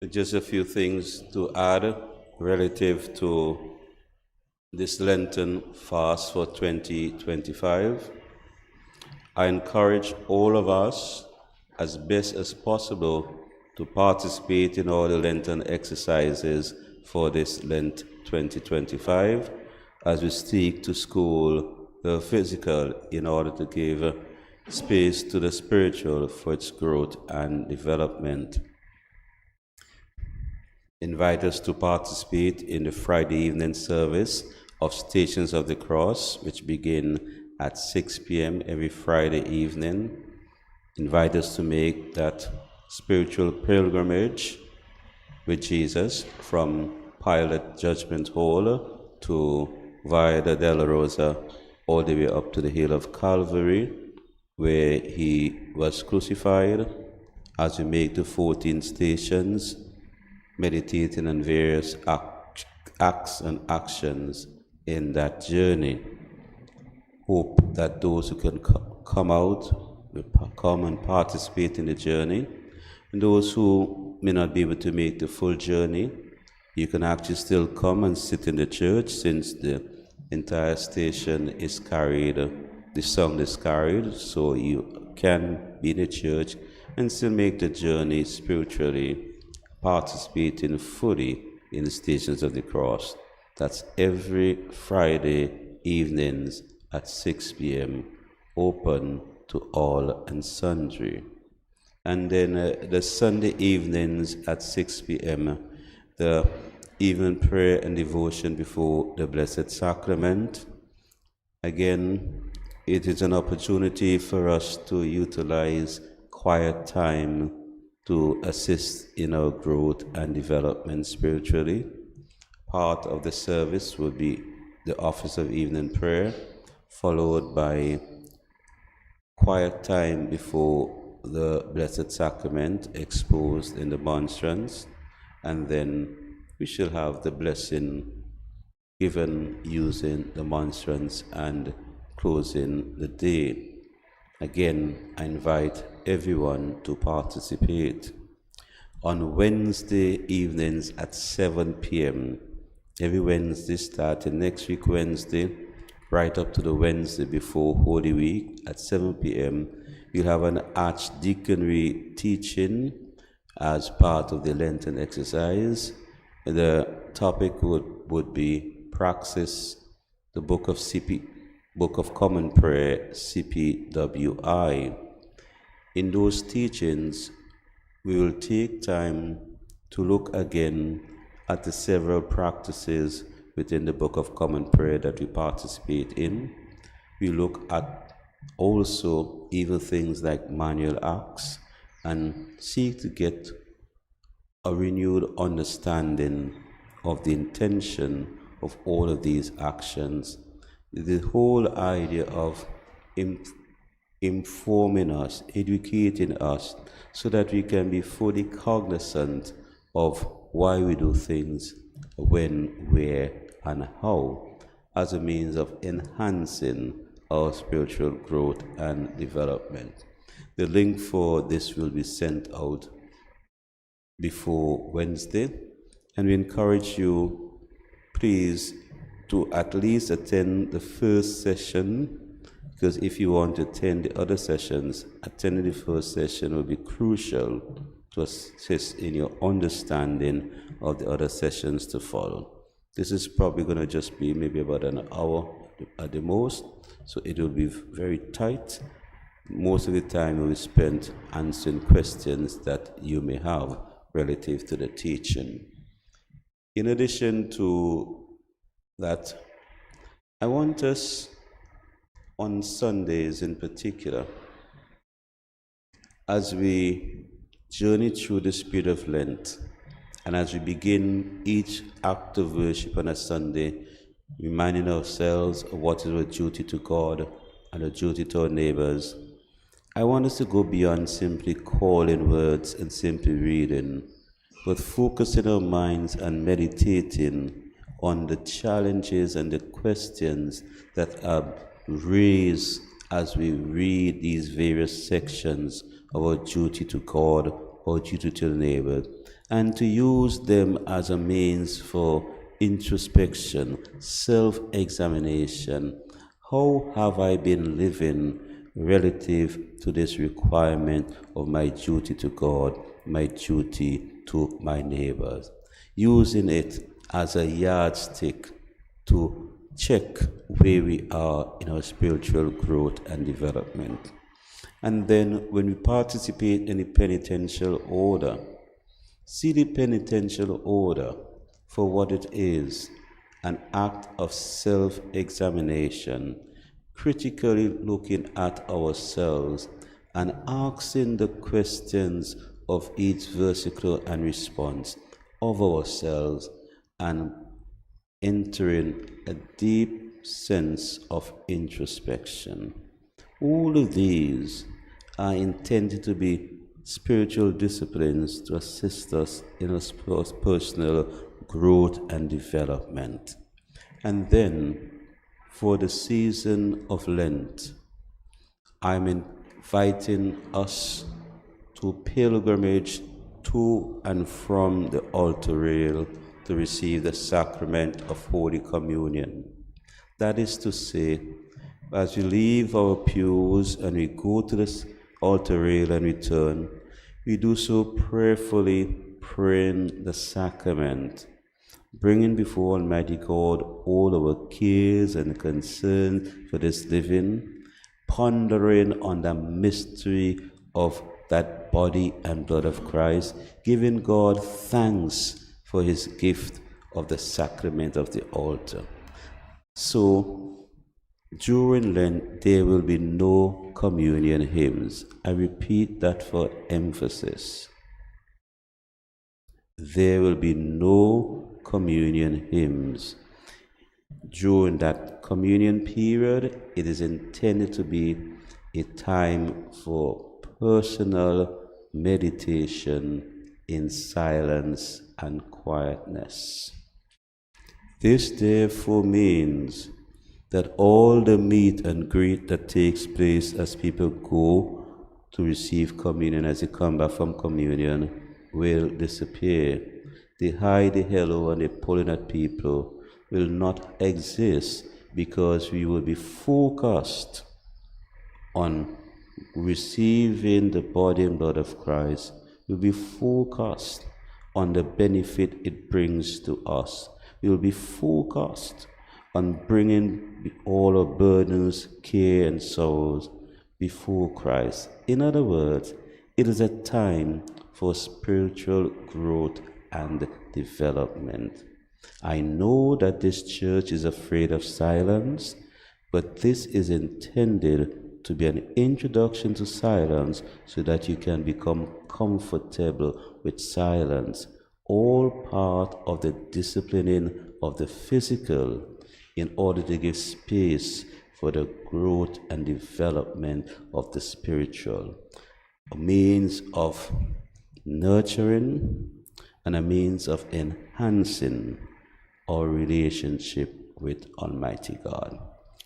Just a few things to add relative to this Lenten fast for 2025. I encourage all of us, as best as possible, to participate in all the Lenten exercises for this Lent 2025 as we stick to school the physical in order to give space to the spiritual for its growth and development. Invite us to participate in the Friday evening service of Stations of the Cross, which begin at 6 p.m. every Friday evening. Invite us to make that spiritual pilgrimage with Jesus from Pilate Judgment Hall to Via da Dolorosa all the way up to the hill of Calvary, where he was crucified, as we make the 14 stations, meditating on various acts and actions in that journey. Hope that those who can come out will come and participate in the journey. And those who may not be able to make the full journey, you can actually still come and sit in the church, since the entire station is carried, the sound is carried, so you can be in the church and still make the journey spiritually, participating fully in the Stations of the Cross. That's every Friday evenings at 6 p.m., open to all and sundry. And then the Sunday evenings at 6 p.m., the evening prayer and devotion before the Blessed Sacrament. Again, it is an opportunity for us to utilize quiet time to assist in our growth and development spiritually. Part of the service will be the office of evening prayer, followed by quiet time before the Blessed Sacrament exposed in the monstrance, and then we shall have the blessing given using the monstrance and closing the day. Again, I invite everyone to participate. On Wednesday evenings at 7 p.m., every Wednesday starting next week Wednesday, right up to the Wednesday before Holy Week at 7 p.m., we'll have an archdeaconry teaching as part of the Lenten exercise. The topic would be Praxis, the Book of Common Prayer, CPWI. In those teachings, we will take time to look again at the several practices within the Book of Common Prayer that we participate in. We look at also even things like manual acts and seek to get a renewed understanding of the intention of all of these actions. The whole idea of informing us, educating us, so that we can be fully cognizant of why we do things, when, where, and how, as a means of enhancing our spiritual growth and development. The link for this will be sent out before Wednesday, and we encourage you, please, to at least attend the first session, because if you want to attend the other sessions, attending the first session will be crucial to assist in your understanding of the other sessions to follow. This is probably going to just be maybe about an hour at the most, so it will be very tight. Most of the time will be spent answering questions that you may have relative to the teaching. In addition to that, I want us on Sundays in particular, as we journey through the spirit of Lent, and as we begin each act of worship on a Sunday, reminding ourselves of what is our duty to God and our duty to our neighbors, I want us to go beyond simply calling words and simply reading, but focusing our minds and meditating on the challenges and the questions that are raised as we read these various sections of our duty to God, our duty to the neighbor, and to use them as a means for introspection, self-examination. How have I been living relative to this requirement of my duty to God, my duty to my neighbors? Using it as a yardstick to check where we are in our spiritual growth and development. And then when we participate in the penitential order, see the penitential order for what it is, an act of self-examination, critically looking at ourselves and asking the questions of each versicle and response of ourselves, and entering a deep sense of introspection. All of these are intended to be spiritual disciplines to assist us in our personal growth and development. And then, for the season of Lent, I'm inviting us to pilgrimage to and from the altar rail to receive the sacrament of Holy Communion. That is to say, as we leave our pews and we go to the altar rail and return, we do so prayerfully, praying the sacrament, bringing before Almighty God all our cares and concerns for this living, pondering on the mystery of that body and blood of Christ, giving God thanks for his gift of the sacrament of the altar. So, during Lent, there will be no communion hymns. I repeat that for emphasis. There will be no communion hymns. During that communion period, it is intended to be a time for personal meditation in silence and quietness. This therefore means that all the meet and greet that takes place as people go to receive communion, as they come back from communion, will disappear. The hi, the hello, and the pulling at people will not exist, because we will be focused on receiving the body and blood of Christ. We'll be focused on the benefit it brings to us. We'll be focused on bringing all our burdens, care, and sorrows before Christ. In other words, it is a time for spiritual growth and development. I know that this church is afraid of silence, but this is intended to be an introduction to silence so that you can become comfortable with silence, all part of the disciplining of the physical in order to give space for the growth and development of the spiritual, a means of nurturing and a means of enhancing our relationship with Almighty God.